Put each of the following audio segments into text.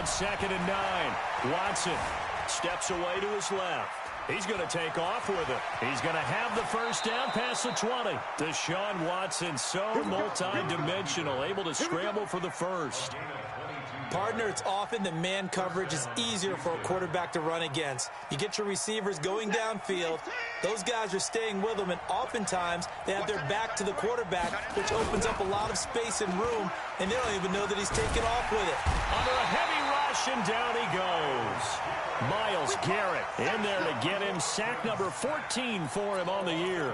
2nd and 9. Watson steps away to his left. He's going to take off with it. He's going to have the first down past the 20. Deshaun Watson, so multi-dimensional, able to scramble for the first. Partner, it's often that man coverage is easier for a quarterback to run against. You get your receivers going downfield. Those guys are staying with them, and oftentimes they have their back to the quarterback, which opens up a lot of space and room, and they don't even know that he's taking off with it. Under a heavy rush, and down he goes. Myles Garrett in there to get him. Sack number 14 for him on the year.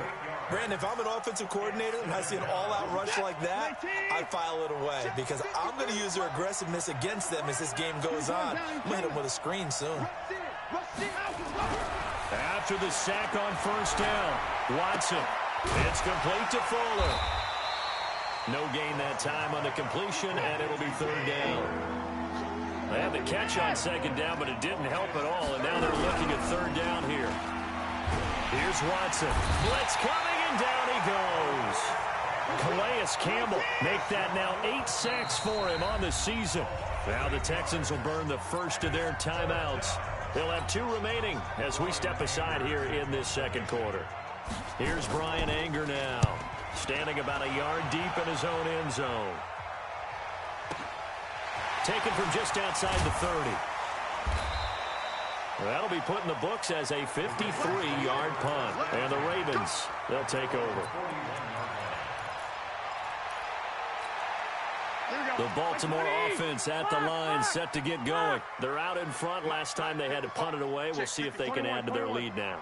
Brandon, if I'm an offensive coordinator and I see an all-out rush like that, I file it away because I'm going to use their aggressiveness against them as this game goes on. I'm going to hit them with a screen soon. After the sack on first down, Watson. It's complete to Fuller. No gain that time on the completion, and it'll be 3rd down. They had the catch on 2nd down, but it didn't help at all, and now they're looking at 3rd down here. Here's Watson. Blitz coming, and down he goes. Calais Campbell make that now 8 sacks for him on the season. Now the Texans will burn the first of their timeouts. They'll have 2 remaining as we step aside here in this 2nd quarter. Here's Brian Anger now, standing about a yard deep in his own end zone. Taken from just outside the 30. That'll be put in the books as a 53-yard punt. And the Ravens, they'll take over. The Baltimore offense at the line, set to get going. They're out in front. Last time they had to punt it away. We'll see if they can add to their lead now.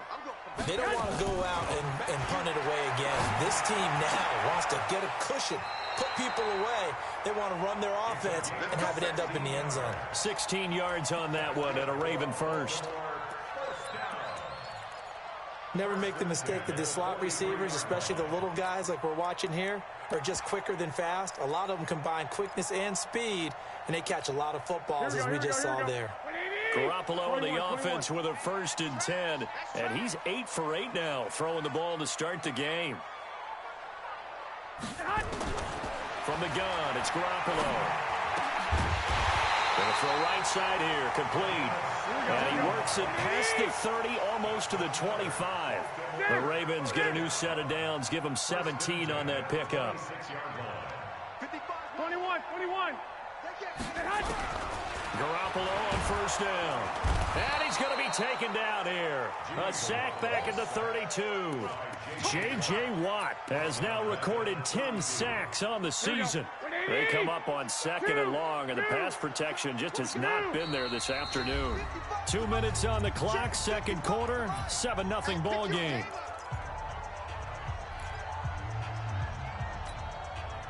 They don't want to go out and punt it away again. This team now wants to get a cushion, put people away. They want to run their offense and have it end up in the end zone. 16 yards on that one and a Raven first. Never make the mistake that the slot receivers, especially the little guys like we're watching here, are just quicker than fast. A lot of them combine quickness and speed, and they catch a lot of footballs, as we just saw there. Garoppolo on the offense with a 1st and 10, and he's 8 for 8 now, throwing the ball to start the game. From the gun, it's Garoppolo. Going to throw right side here, complete. And he works it past the 30, almost to the 25. The Ravens get a new set of downs, give them 17 on that pickup. 21. Garoppolo on first down. And he's going to be taken down here. A sack back at the 32. J.J. Watt has now recorded 10 sacks on the season. They come up on 2nd and long, and the pass protection just has not been there this afternoon. 2 minutes on the clock, 2nd quarter, 7-0 ball game.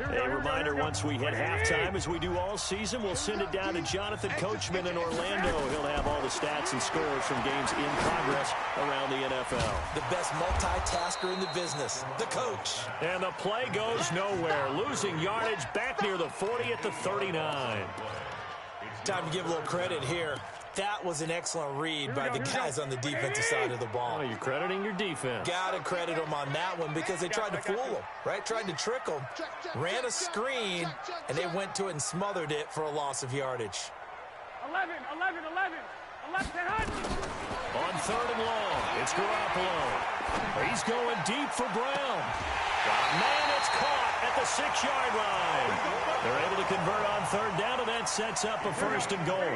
A reminder, once we hit halftime, as we do all season, we'll send it down to Jonathan Coachman in Orlando. He'll have all the stats and scores from games in progress around the NFL. The best multitasker in the business, the coach. And the play goes nowhere, losing yardage back near the 40 at the 39. Time to give a little credit here. That was an excellent read by the guys on the defensive side of the ball. Oh, you're crediting your defense. Got to credit them on that one because they tried to fool them, right? Tried to trick them, ran a screen, and they went to it and smothered it for a loss of yardage. 11. On 3rd and long, it's Garoppolo. He's going deep for Brown. Man, it's caught at the 6-yard line. They're able to convert on 3rd down, and that sets up a 1st and goal.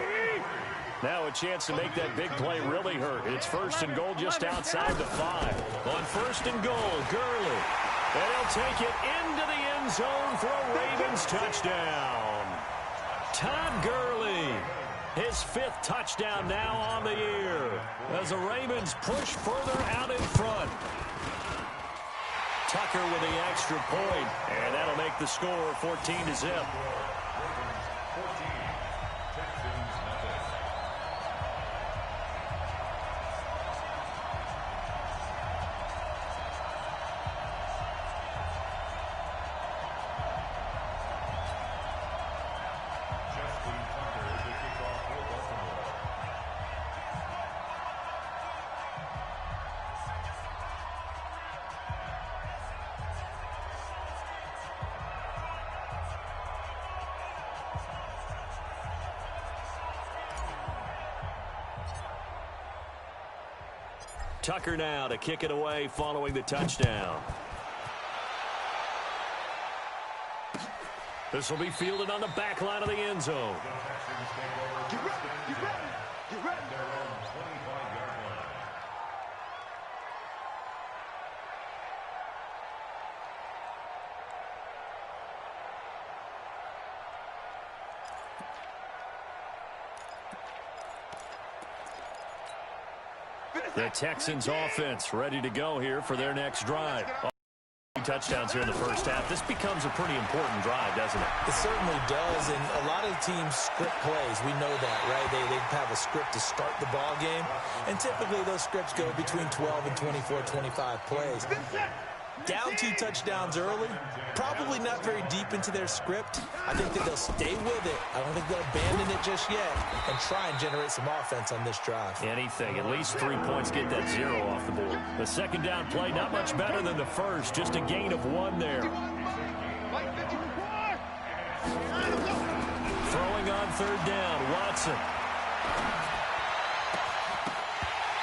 Now a chance to make that big play really hurt. It's 1st and goal just outside the 5. On 1st and goal, Gurley. And he'll take it into the end zone for a Ravens touchdown. Todd Gurley, his 5th touchdown now on the year as the Ravens push further out in front. Tucker with the extra point, and that'll make the score 14-0. Tucker now to kick it away following the touchdown. This will be fielded on the back line of the end zone. Get ready, get ready, get ready. The Texans offense ready to go here for their next drive. Touchdowns here in the first half. This becomes a pretty important drive, doesn't it? It certainly does, and a lot of teams script plays. We know that, right? They have a script to start the ball game, and typically those scripts go between 12 and 24, 25 plays. Down 2 touchdowns early, probably not very deep into their script. I think that they'll stay with it. I don't think they'll abandon it just yet and try and generate some offense on this drive. Anything, at least 3 points, get that 0 off the board. The second down play, not much better than the first, just a gain of 1 there. Throwing on third down, Watson.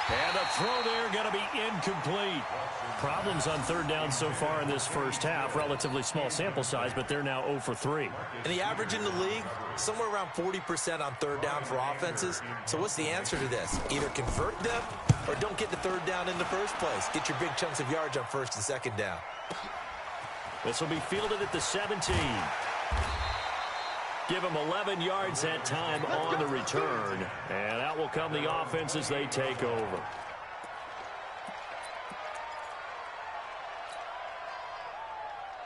And a throw there going to be incomplete. Problems on third down so far in this first half. Relatively small sample size, but they're now 0 for 3. And the average in the league, somewhere around 40% on third down for offenses. So what's the answer to this? Either convert them or don't get the third down in the first place. Get your big chunks of yards on first and second down. This will be fielded at the 17. Give them 11 yards that time on the return. And out will come the offense as they take over.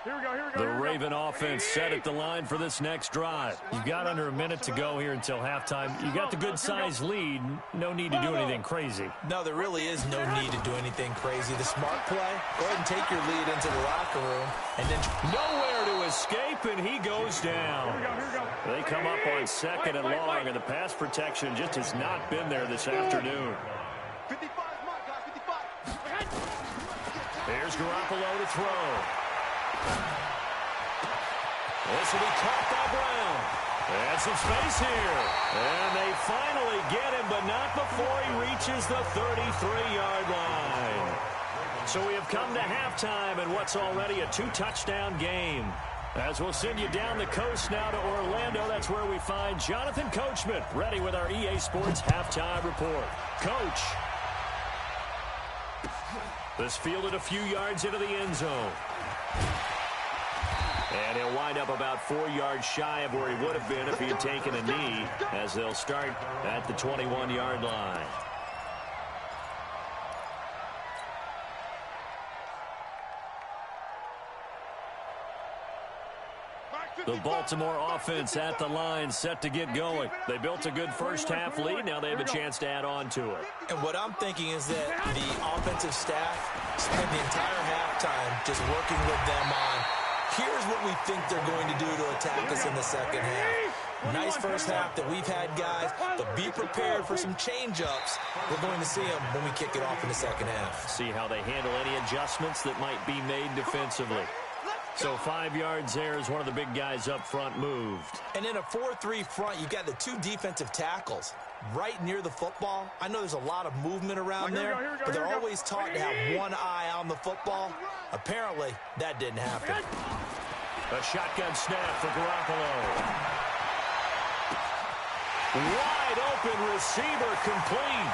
Here we go, here we go. The Raven offense set at the line for this next drive. You've got under a minute to go here until halftime. You've got the good-sized lead. No need to do anything crazy. No, there really is no need to do anything crazy. The smart play, go ahead and take your lead into the locker room. And then nowhere to escape, and he goes down. Here we go. They come up on second and long, and the pass protection just has not been there this afternoon. 55, mark, guy, 55. Here's Garoppolo to throw. This will be caught by Brown. And some space here. And they finally get him, but not before he reaches the 33-yard line. So we have come to halftime in what's already a 2-touchdown game. As we'll send you down the coast now to Orlando, that's where we find Jonathan Coachman, ready with our EA Sports halftime report. Coach. This fielded a few yards into the end zone. And he'll wind up about 4 yards shy of where he would have been if he had taken a knee, as they'll start at the 21-yard line. The Baltimore offense at the line, set to get going. They built a good first-half lead. Now they have a chance to add on to it. And what I'm thinking is that the offensive staff spent the entire halftime just working with them on, here's what we think they're going to do to attack us in the second half. Nice first half that we've had, guys, but be prepared for some change-ups. We're going to see them when we kick it off in the second half. See how they handle any adjustments that might be made defensively. So 5 yards there as one of the big guys up front moved. And in a 4-3 front, you've got the 2 defensive tackles right near the football. I know there's a lot of movement around there, but they're always taught to have one eye on the football. Apparently, that didn't happen. A shotgun snap for Garoppolo. Wide open receiver complete.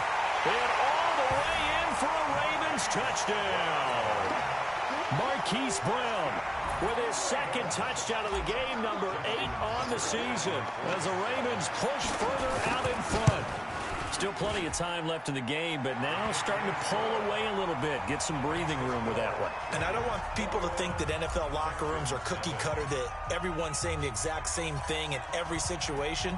And all the way in for a Ravens touchdown. Marquise Brown with his second touchdown of the game, number 8 on the season, as the Ravens push further out in front. Still plenty of time left in the game, but now starting to pull away a little bit, get some breathing room with that one. And I don't want people to think that NFL locker rooms are cookie cutter, that everyone's saying the exact same thing in every situation.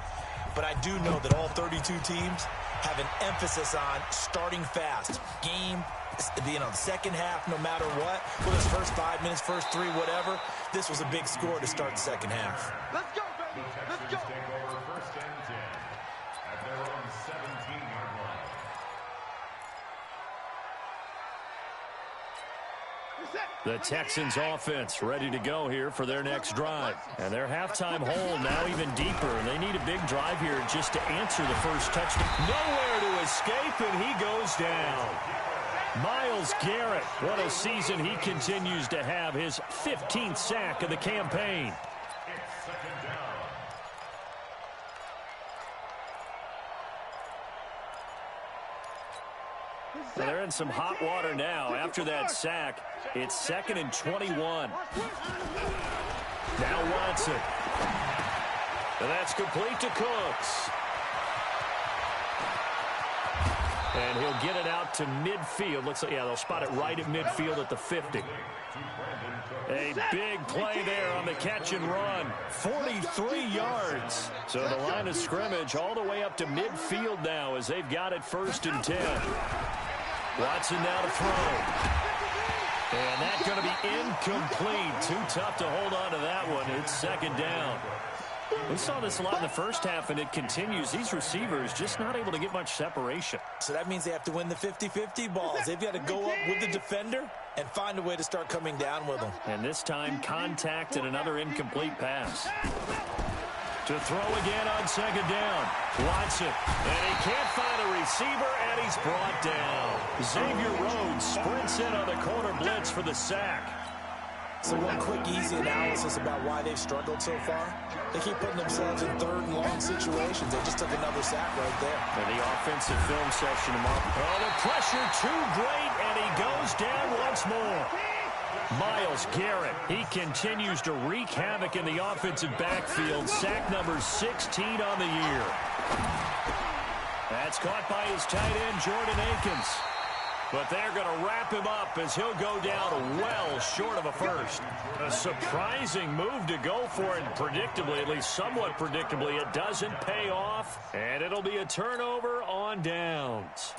But I do know that all 32 teams have an emphasis on starting fast. Game, the second half, no matter what, whether it's first 5 minutes, first 3, whatever, this was a big score to start the second half. Let's go, baby. Let's go. First and 10 at their own 17-yard line. The Texans offense ready to go here for their next drive. And their halftime hole now even deeper. And they need a big drive here just to answer the first touchdown. Nowhere to escape, and he goes down. Myles Garrett, what a season he continues to have, his 15th sack of the campaign. It's second down. Well, they're in some hot water now. After that sack, it's 2nd and 21. Now Watson. And that's complete to Cooks. And he'll get it out to midfield. Looks like, yeah, they'll spot it right at midfield at the 50. A big play there on the catch and run. 43 yards. So the line of scrimmage all the way up to midfield now as they've got it 1st and 10. Watson now to throw. And that's going to be incomplete. Too tough to hold on to that one. It's 2nd down. We saw this a lot in the first half, and it continues. These receivers just not able to get much separation. So that means they have to win the 50-50 balls. They've got to go up with the defender and find a way to start coming down with them. And this time, contact and another incomplete pass. To throw again on 2nd down. Watson. And he can't find a receiver, and he's brought down. Xavier Rhodes sprints in on the corner blitz for the sack. So one quick, easy analysis about why they've struggled so far. They keep putting themselves in 3rd and long situations. They just took another sack right there. And the offensive film session tomorrow. Oh, the pressure too great, and he goes down once more. Myles Garrett, he continues to wreak havoc in the offensive backfield. Sack number 16 on the year. That's caught by his tight end, Jordan Akins. But they're going to wrap him up as he'll go down well short of a first. A surprising move to go for it, predictably, at least somewhat predictably. It doesn't pay off, and it'll be a turnover on downs.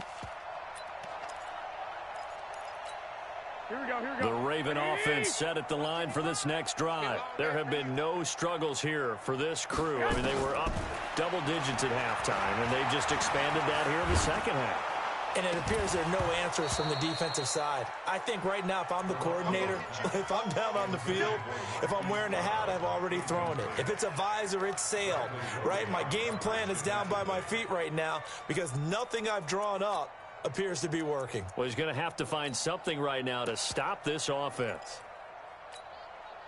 Here we go, here we go. The Raven offense set at the line for this next drive. There have been no struggles here for this crew. I mean, they were up double digits at halftime, and they just expanded that here in the second half. And it appears there are no answers from the defensive side. I think right now, if I'm the coordinator, if I'm down on the field, if I'm wearing a hat, I've already thrown it. If it's a visor, it's sailed, right? My game plan is down by my feet right now because nothing I've drawn up appears to be working. Well, he's going to have to find something right now to stop this offense.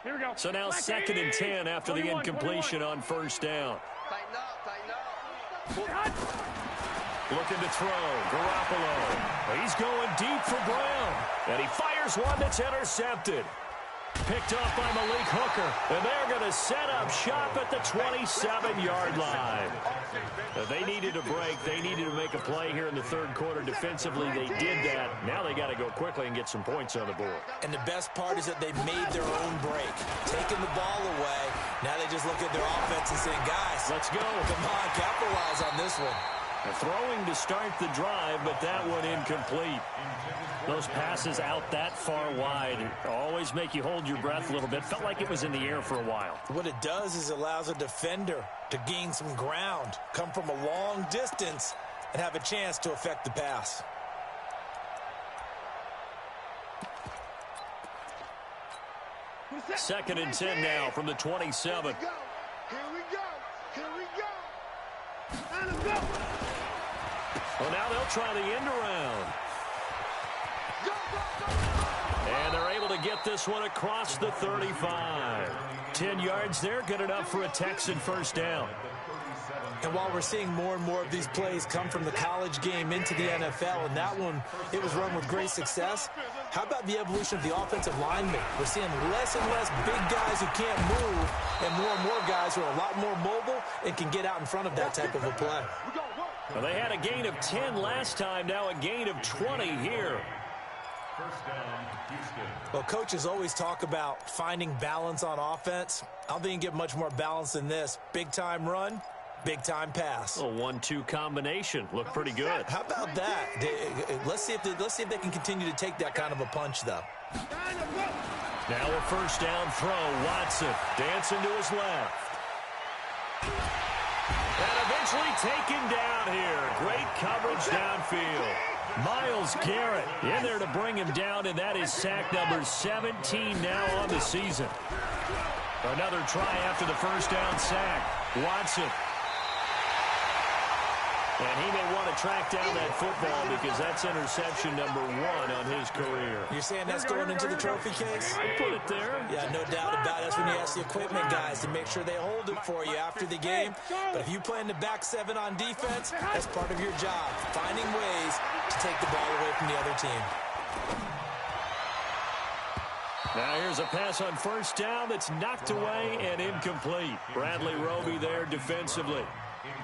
Here we go. So now 2nd and 10 after the incompletion on 1st down. Tighten up, tighten up. Looking to throw. Garoppolo. He's going deep for Brown. And he fires one that's intercepted. Picked off by Malik Hooker. And they're going to set up shop at the 27-yard line. They needed a break. They needed to make a play here in the 3rd quarter. Defensively, they did that. Now they got to go quickly and get some points on the board. And the best part is that they made their own break. Taking the ball away. Now they just look at their offense and saying, guys, let's go. Come on, capitalize on this one. Throwing to start the drive, but that one incomplete. Those passes out that far wide always make you hold your breath a little bit. Felt like it was in the air for a while. What it does is it allows a defender to gain some ground, come from a long distance, and have a chance to affect the pass. Second and 10 now from the 27. Here we go. Here we go. And let's go. Well, now they'll try the end around. And they're able to get this one across the 35. 10 yards there, good enough for a Texan 1st down. And while we're seeing more and more of these plays come from the college game into the NFL, and that one, it was run with great success, how about the evolution of the offensive linemen? We're seeing less and less big guys who can't move, and more guys who are a lot more mobile and can get out in front of that type of a play. Well, they had a gain of 10 last time, now a gain of 20 here. First down, Houston. Well, coaches always talk about finding balance on offense. I don't think you can get much more balance than this. Big-time run, big-time pass. A 1-2 combination. Looked pretty good. How about that? Let's see if they can continue to take that kind of a punch, though. Now a 1st down throw. Watson dancing to his left. And eventually taken down here. Great coverage downfield. Myles Garrett in there to bring him down, and that is sack number 17 now on the season. Another try after the 1st down sack. Watson. And he may want to track down that football because that's interception number 1 on his career. You're saying that's going into the trophy case? I put it there. Yeah, no doubt about it. That's when you ask the equipment guys to make sure they hold it for you after the game. But if you play in the back 7 on defense, that's part of your job, finding ways to take the ball away from the other team. Now here's a pass on first down that's knocked away and incomplete. Bradley Roby there defensively.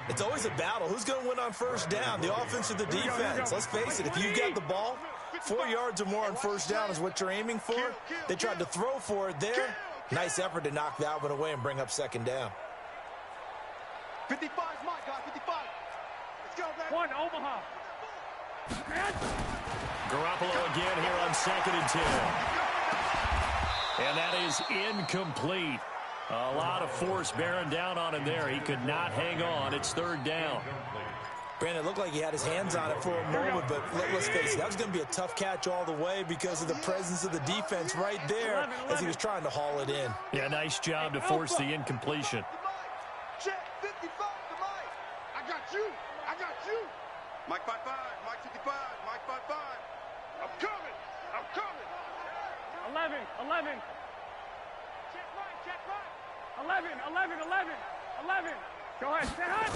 It's always a battle. Who's going to win on first down, the offense or the defense? Let's face it, if you get the ball, 4 yards or more on first down is what you're aiming for. They tried to throw for it there. Nice effort to knock that one away and bring up second down. 55 is my guy, 55. Let's go, baby. 1, Omaha. Garoppolo again here on 2nd and 10. And that is incomplete. A lot of force bearing down on him there. He could not hang on. It's 3rd down. Brandon, it looked like he had his hands on it for a moment, but let's face it, that was going to be a tough catch all the way because of the presence of the defense right there as he was trying to haul it in. Yeah, nice job to force the incompletion. Check 55 to Mike. I got you. I got you. Mike 55. Mike 55. Mike 55. I'm coming. I'm coming. 11. Check right. Check right. 11. Go ahead, stand up.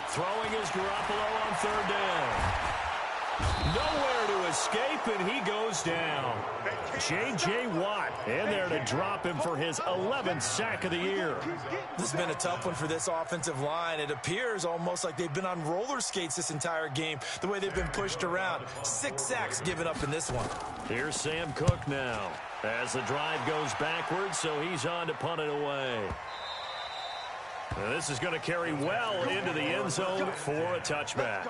Throwing is Garoppolo on 3rd down. Nowhere to escape, and he goes down. J.J. Watt in there to drop him for his 11th sack of the year. This has been a tough one for this offensive line. It appears almost like they've been on roller skates this entire game, the way they've been pushed around. 6 sacks given up in this one. Here's Sam Cook now as the drive goes backwards, so he's on to punt it away. Now this is going to carry well into the end zone for a touchback.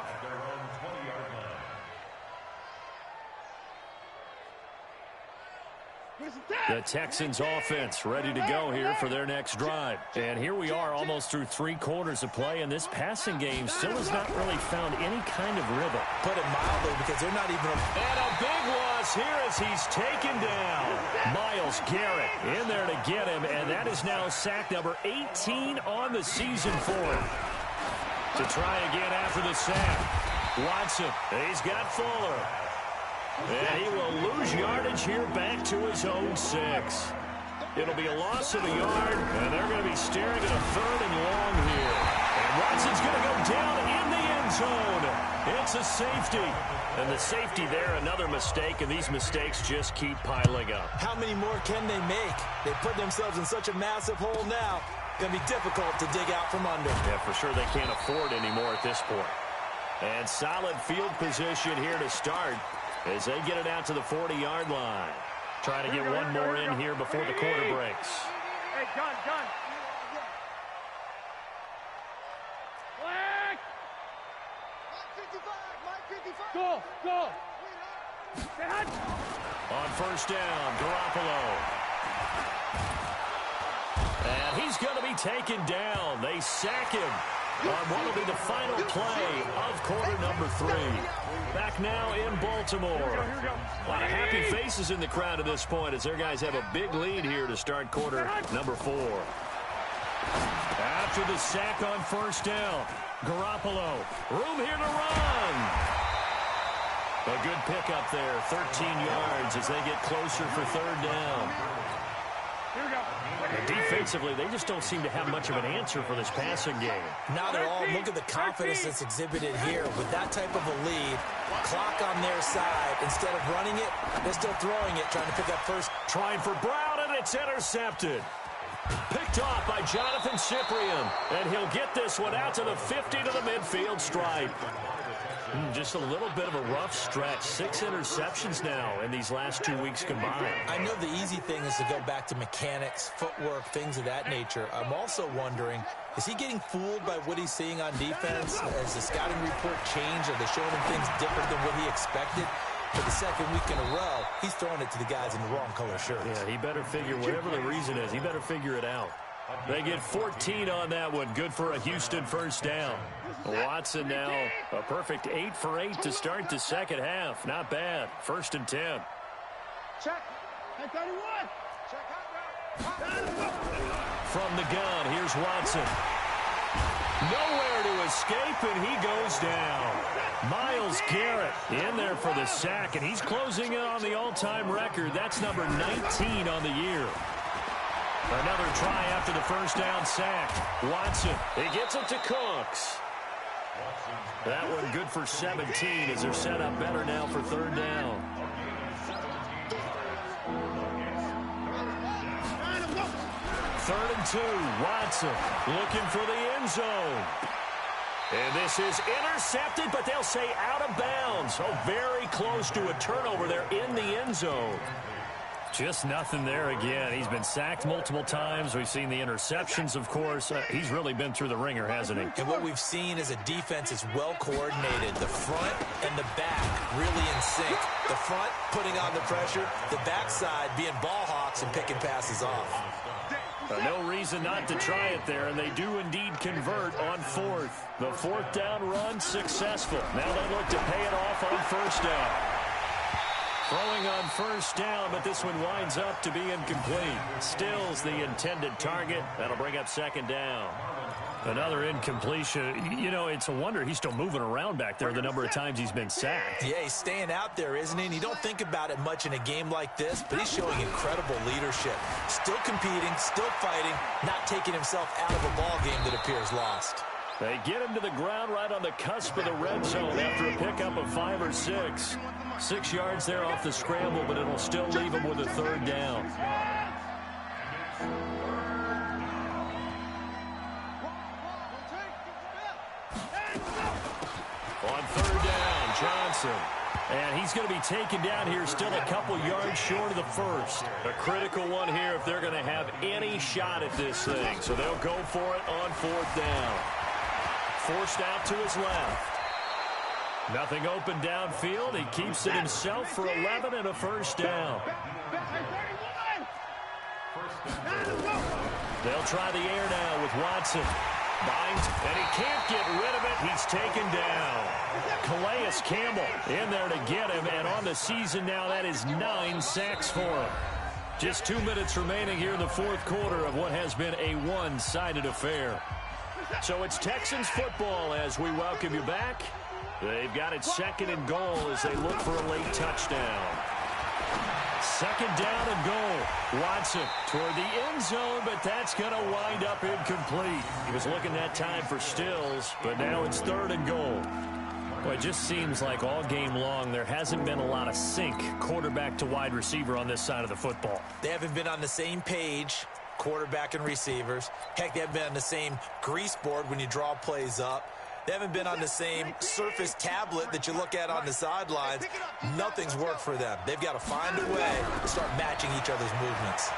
The Texans offense ready to go here for their next drive. And here we are almost through 3 quarters of play, and this passing game still has not really found any kind of rhythm. Put it mildly, because they're not even... And a big loss here as he's taken down. Myles Garrett in there to get him, and that is now sack number 18 on the season for him. To try again after the sack. Watson, he's got Fuller. And he will lose yardage here back to his own 6. It'll be a loss of a yard, and they're going to be staring at a 3rd and long here. And Watson's going to go down in the end zone. It's a safety. And the safety there, another mistake, and these mistakes just keep piling up. How many more can they make? They put themselves in such a massive hole now. Going to be difficult to dig out from under. Yeah, for sure they can't afford anymore at this point. And solid field position here to start as they get it out to the 40-yard line. Trying to get one more in here before the quarter breaks. Hey, gun. Black. Go. Stand. On first down, Garoppolo. And he's going to be taken down. They sack him on what will be the final play of quarter number 3. Back now in Baltimore. A lot of happy faces in the crowd at this point as their guys have a big lead here to start quarter number 4. After the sack on first down, Garoppolo, room here to run. A good pickup there, 13 yards as they get closer for 3rd down. And defensively, they just don't seem to have much of an answer for this passing game. Not at all. Look at the confidence that's exhibited here. With that type of a lead, clock on their side. Instead of running it, they're still throwing it, trying to pick up first. Trying for Brown, and it's intercepted. Picked off by Jonathan Cyprien. And he'll get this one out to the 50 to the midfield stripe. Just a little bit of a rough stretch. 6 interceptions now in these last 2 weeks combined. I know the easy thing is to go back to mechanics, footwork, things of that nature. I'm also wondering, is he getting fooled by what he's seeing on defense? Has the scouting report changed? Are they showing him things different than what he expected? For the 2nd week in a row, he's throwing it to the guys in the wrong color shirts. Yeah, he better figure, whatever the reason is, he better figure it out. They get 14 on that one. Good for a Houston first down. Watson now a perfect 8 for 8 to start the second half. Not bad. 1st and 10. Check. 31. Check out. From the gun, here's Watson. Nowhere to escape, and he goes down. Miles Garrett in there for the sack, and he's closing in on the all-time record. That's number 19 on the year. Another try after the first down sack. Watson, he gets it to Cooks. That one good for 17 as they're set up better now for third down. Third and 2. Watson looking for the end zone. And this is intercepted, but they'll say out of bounds. Oh, very close to a turnover there in the end zone. Just nothing there again. He's been sacked multiple times. We've seen the interceptions, of course. He's really been through the ringer, hasn't he? And what we've seen is a defense is well coordinated. The front and the back really in sync. The front putting on the pressure. The backside being ball hawks and picking passes off. No reason not to try it there, and they do indeed convert on fourth. The fourth down run successful. Now they look to pay it off on first down. Throwing on first down, but this one winds up to be incomplete. Stills the intended target. That'll bring up second down. Another incompletion. You know, it's a wonder he's still moving around back there the number of times he's been sacked. Yeah, he's staying out there, isn't he? And you don't think about it much in a game like this, but he's showing incredible leadership. Still competing, still fighting, not taking himself out of a ball game that appears lost. They get him to the ground right on the cusp of the red zone after a pickup of 5 or 6. 6 yards there off the scramble, but it'll still leave him with a third down. On third down, Johnson. And he's going to be taken down here still a couple yards short of the first. A critical one here if they're going to have any shot at this thing. So they'll go for it on fourth down. Forced out to his left. Nothing open downfield. He keeps it himself for 11 and a first down. They'll try the air now with Watson. Binds, and he can't get rid of it. He's taken down. Calais Campbell in there to get him, and on the season now, that is 9 sacks for him. Just 2 minutes remaining here in the fourth quarter of what has been a one-sided affair. So it's Texans football as we welcome you back. They've got it second and goal as they look for a late touchdown. Second down and goal. Watson toward the end zone, but that's going to wind up incomplete. He was looking that time for Stills, but now it's third and goal. Well, it just seems like all game long there hasn't been a lot of sync quarterback to wide receiver on this side of the football. They haven't been on the same page, quarterback and receivers. Heck, they haven't been on the same grease board when you draw plays up. They haven't been on the same Surface tablet that you look at on the sidelines. Nothing's worked for them. They've got to find a way to start matching each other's movements.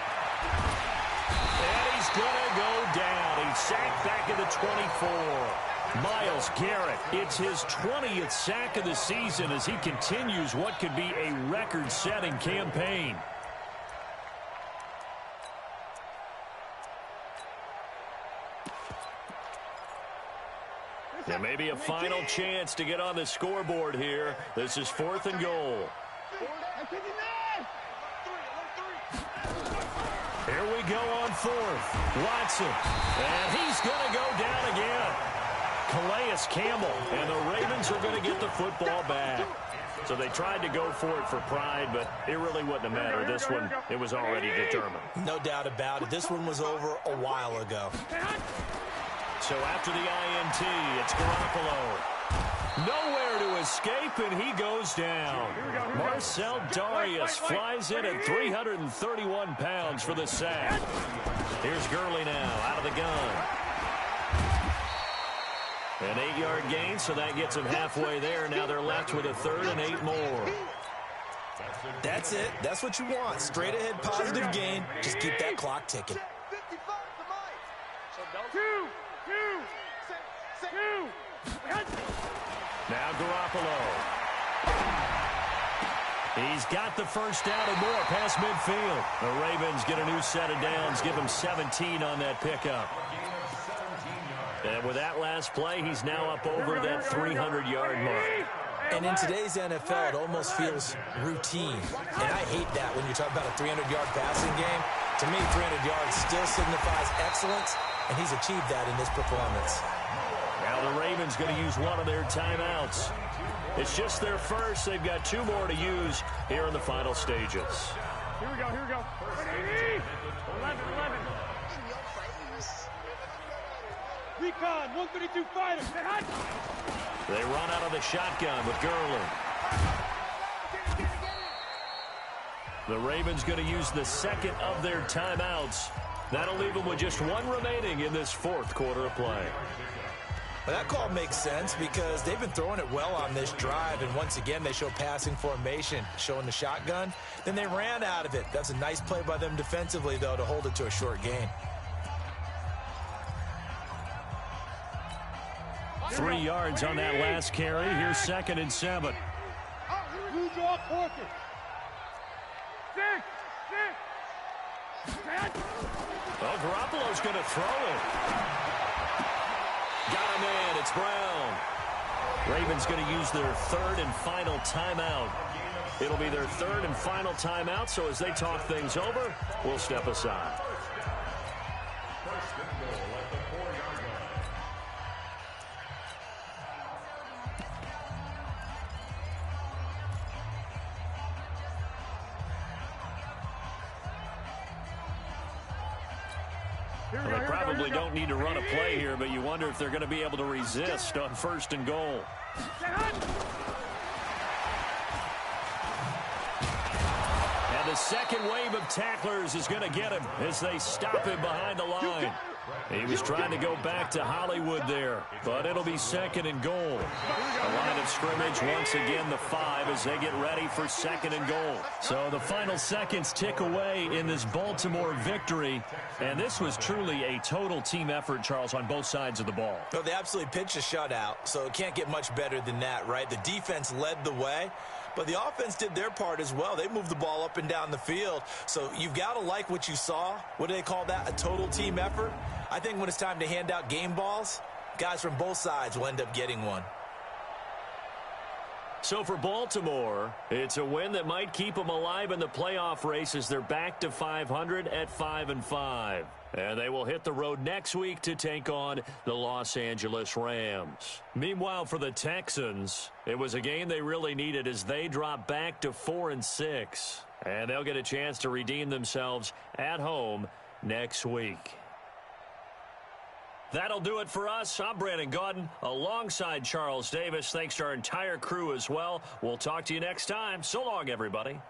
And he's going to go down. He's sacked back at the 24. Myles Garrett, it's his 20th sack of the season as he continues what could be a record-setting campaign. Yeah, maybe a final chance to get on the scoreboard here. This is fourth and goal. Here we go on fourth. Watson. And he's going to go down again. Calais Campbell. And the Ravens are going to get the football back. So they tried to go for it for pride, but it really wouldn't have mattered. This one, it was already determined. No doubt about it. This one was over a while ago. So after the INT, it's Garoppolo. Nowhere to escape, and he goes down. Marcel Darius flies in at 331 pounds for the sack. Here's Gurley now out of the gun. An 8-yard gain, so that gets him halfway there. Now they're left with a third and 8 more. That's it. That's what you want. Straight ahead positive gain. Just keep that clock ticking. Now Garoppolo. He's got the first down and more past midfield. The Ravens get a new set of downs, give him 17 on that pickup. And with that last play, he's now up over that 300-yard mark. And in today's NFL, it almost feels routine. And I hate that when you talk about a 300-yard passing game. To me, 300 yards still signifies excellence, and he's achieved that in this performance. Now the Ravens Ravens going to use one of their timeouts. It's just their first. They've got 2 more to use here in the final stages. Here we go, here we go. 11. Recon, 132 fighter. They run out of the shotgun with Gurley. The Ravens going to use the second of their timeouts. That'll leave them with just 1 remaining in this 4th quarter of play. Well, that call makes sense because they've been throwing it well on this drive, and once again they show passing formation, showing the shotgun. Then they ran out of it. That's a nice play by them defensively, though, to hold it to a short gain. 3 yards on that last carry. Here's 2nd and 7. Blue draw quarter. 6. Well, Garoppolo's going to throw it. Got him in. It's Brown. Ravens going to use their 3rd and final timeout. It'll be their 3rd and final timeout, so as they talk things over, we'll step aside. Well, they probably don't need to run a play here, but you wonder if they're going to be able to resist on 1st and goal. And the second wave of tacklers is going to get him as they stop him behind the line. He was trying to go back to Hollywood there, but it'll be 2nd and goal. The line of scrimmage once again the 5 as they get ready for 2nd and goal. So the final seconds tick away in this Baltimore victory, and this was truly a total team effort, Charles, on both sides of the ball. Well, they absolutely pitched a shutout, so it can't get much better than that, right? The defense led the way, but the offense did their part as well. They moved the ball up and down the field, so you've got to like what you saw. What do they call that? A total team effort? I think when it's time to hand out game balls, guys from both sides will end up getting one. So for Baltimore, it's a win that might keep them alive in the playoff race as they're back to 500 at 5-5. And they will hit the road next week to take on the Los Angeles Rams. Meanwhile, for the Texans, it was a game they really needed as they drop back to 4-6. And they'll get a chance to redeem themselves at home next week. That'll do it for us. I'm Brandon Gaudin alongside Charles Davis. Thanks to our entire crew as well. We'll talk to you next time. So long, everybody.